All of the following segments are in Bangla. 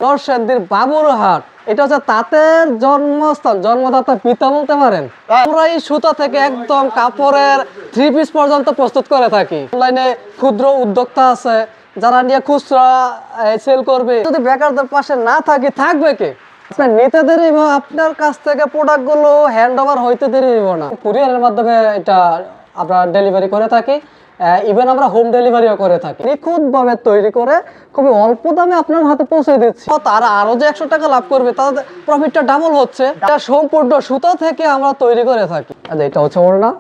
নরসিংদীর বাবুরহাট, এটা হচ্ছে তাঁতের জন্মস্থান, জন্মদাতা পিতা বলতে পারেন। আমরা এই সুতা থেকে একদম কাপড়ের 3 পিস পর্যন্ত প্রস্তুত করে থাকি। অনলাইনে ক্ষুদ্র উদ্যোক্তা আছে যারা নিয়ে খুচরা সেল করবে। যদি বেকারদের পাশে না থাকি, থাকবে কে? আপনার নিতে দেরি এবং আপনার কাছ থেকে প্রোডাক্ট গুলো হ্যান্ড ওভার হইতে দেরি হইব না। কুরিয়ারের মাধ্যমে এটা আমরা ডেলিভারি করে থাকি। ইভেন আমরা হোম ডেলিভারিও করে থাকি। নিখুঁতভাবে তৈরি করে খুবই অল্প দামে আপনার হাতে পৌঁছে দিচ্ছি। তারা আরো যে 100 টাকা লাভ করবে, তাদের প্রফিটটা ডাবল হচ্ছে। এটা সম্পূর্ণ সুতা থেকে আমরা তৈরি করে থাকি। এটা হচ্ছে ওড়না।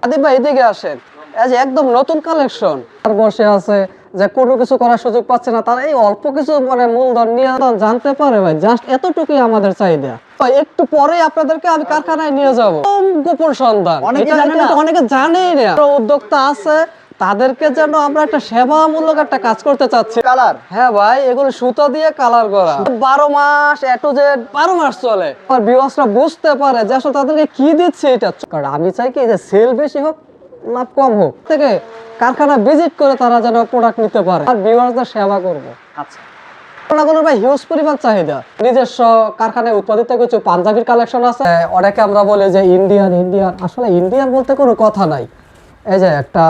আদিব ভাই, এদিকে আসেন। এই যে একদম নতুন কালেকশন। আর বসে আছে যে কোনো কিছু করার সুযোগ পাচ্ছে না, তারা এই অল্প কিছু মানে মূলধন নিয়ে জানতে পারে ভাই। জাস্ট এতটুকুই আমাদের চাহিদা। একটু পরে আপনাদেরকে আমি কারখানায় নিয়ে যাবো। গোপন সন্ধান, অনেকে জানেই না। উদ্যোক্তা আছে, তাদেরকে যেন আমরা একটা সেবামূলক একটা কাজ করতে চাচ্ছি। কালার, হ্যাঁ ভাই, এগুলো সুতা দিয়ে কালার করা। 12 মাস A to Z 12 মাস চলে। আর ভিউয়ার্সরা বুঝতে পারে যে আসলে তাদেরকে কি দিচ্ছে এটা। কারণ আমি চাই কি যে সেল বেশি হোক, লাভ কম হোক, থেকে কারখানা ভিজিট করে তারা যেন প্রোডাক্ট নিতে পারে আর ভিউয়ার্সদের সেবা করবে। আচ্ছা, ভাই হিউজ পরিমাণ চাহিদা। নিজস্ব কারখানায় উৎপাদিত কিছু পাঞ্জাবির কালেকশন আছে। অনেকে আমরা বলি যে ইন্ডিয়ান, আসলে ইন্ডিয়ান বলতে কোনো কথা নাই। এই যে একটা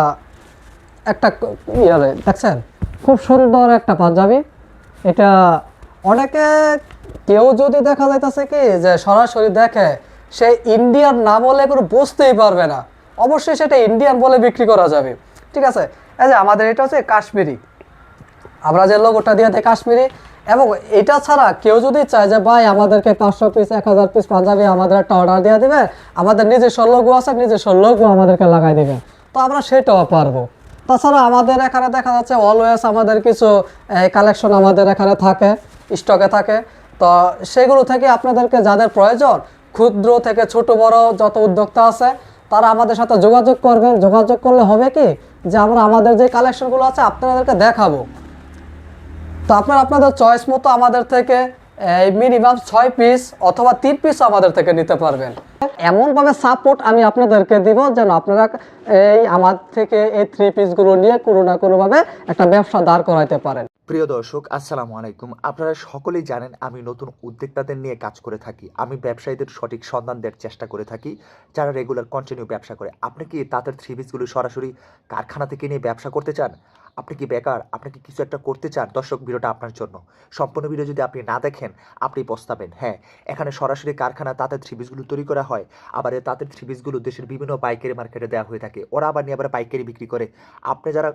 দেখছেন, খুব সুন্দর একটা পাঞ্জাবি। এটা অনেকে কেউ যদি দেখা যাইতেছে কি যে সরাসরি দেখে, সে ইন্ডিয়ান না বলে কোনো বুঝতেই পারবে না। অবশ্যই সেটা ইন্ডিয়ান বলে বিক্রি করা যাবে। ঠিক আছে, এই যে আমাদের এটা হচ্ছে কাশ্মীরি, আমরা যে লোগোটা দিয়ে দেয় কাশ্মীরি। এবং এটা ছাড়া কেউ যদি চায় যে ভাই আমাদেরকে 500 পিস 1000 পিস পাঞ্জাবি আমাদের একটা অর্ডার দিয়ে দিবে, আমাদের নিজস্ব লোগো আছে, নিজস্ব লোগো আমাদেরকে লাগাই দিবে, তো আমরা সেটাও পারবো। তাছাড়া আমাদের এখানে দেখা যাচ্ছে অলওয়েজ আমাদের কিছু কালেকশন আমাদের এখানে থাকে, স্টকে থাকে। তো সেগুলো থেকে আপনাদেরকে যাদের প্রয়োজন, ক্ষুদ্র থেকে ছোট বড় যত উদ্যোক্তা আছে, তারা আমাদের সাথে যোগাযোগ করবেন। যোগাযোগ করলে হবে কি যে আমরা আমাদের যে কালেকশনগুলো আছে আপনাদেরকে দেখাবো। তো আপনাদের চয়েস মতো আমাদের থেকে মিনিমাম 6 পিস অথবা 3 পিস আমাদের থেকে নিতে পারবেন। এমনভাবে সাপোর্ট আমি আপনাদেরকে দিব যেন আপনারা আমার থেকে এই 3 পিসগুলো নিয়ে কোনো না কোনোভাবে একটা ব্যবসা দাঁড় করাইতে পারেন। প্রিয় দর্শক, আসসালামু আলাইকুম। আপনারা সকলেই জানেন আমি নতুন উদ্যোক্তাদের নিয়ে কাজ করে থাকি। আমি ব্যবসায়ীদের সঠিক সন্ধান দেওয়ার চেষ্টা করে থাকি, যারা রেগুলার কন্টিনিউ ব্যবসা করে। আপনি কি তাদের 3 পিসগুলো সরাসরি কারখানা থেকে নিয়ে ব্যবসা করতে চান? আপনি কি বেকার? আপনি কি কিছু একটা করতে চান? দর্শক, ভিডিওটা আপনার জন্য। সম্পূর্ণ ভিডিও যদি আপনি না দেখেন, আপনি পস্তাবেন। হ্যাঁ, এখানে সরাসরি কারখানা তাদের 3 পিসগুলো তৈরি করা হয়। আবার তাদের 3 পিসগুলো দেশের বিভিন্ন পাইকারি মার্কেটে দেওয়া হয়ে থাকে। ওরা আবার নিয়ে পাইকারি বিক্রি করে।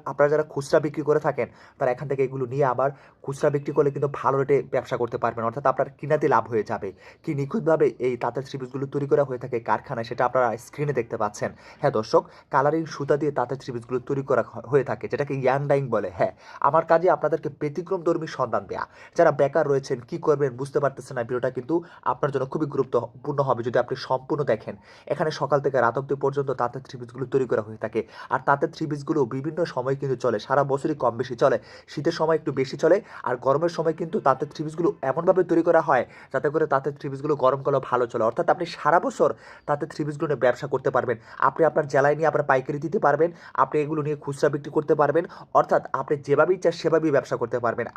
আপনারা যারা খুচরা বিক্রি করে থাকেন, তারা এখান থেকে এগুলো নিয়ে আবার খুচরা বিক্রি করলে কিন্তু ভালো রেটে ব্যবসা করতে পারবেন। অর্থাৎ আপনার কিনাতে লাভ হয়ে যাবে। কি নিখুঁতভাবে এই তাঁতের 3 পিসগুলো তৈরি করা হয়ে থাকে কারখানায়, সেটা আপনারা স্ক্রিনে দেখতে পাচ্ছেন। হ্যাঁ দর্শক, কালারিং সুতা দিয়ে তাঁতের 3 পিসগুলো তৈরি করা হয়ে থাকে, যেটাকে ইয়াং ডাইং বলে। হ্যাঁ, আমার কাজে আপনাদেরকে ব্যতিক্রমধর্মী সন্ধান দেয়া। যারা বেকার রয়েছেন, কি করবেন বুঝতে পারতেছেন না, ভিডিওটা কিন্তু আপনার জন্য খুবই গুরুত্বপূর্ণ হবে যদি আপনি সম্পূর্ণ দেখেন। এখানে সকাল থেকে রাত অবধি পর্যন্ত তাঁতের 3 পিসগুলো তৈরি করা হয়ে থাকে। আর তাঁতের 3 পিসগুলো বিভিন্ন সময় কিন্তু চলে, সারা বছরই কম বেশি চলে। শীতের সময় একটু বেশি চলে, আর গরমের সময় কিন্তু তাঁতের 3 পিসগুলো এমনভাবে তৈরি করা হয় যাতে করে তাঁতের 3 পিসগুলো গরমকালেও ভালো চলে। অর্থাৎ আপনি সারা বছর তাঁতের 3 পিসগুলো নিয়ে ব্যবসা করতে পারবেন। আপনি আপনার জেলায় নিয়ে আপনার পাইকারি দিতে পারবেন, আপনি এগুলো নিয়ে খুচরা বিক্রি করতে পারবেন। অর্থাৎ আপনি যেভাবে ইচ্ছা সেভাবেই ব্যবসা করতে পারবেন।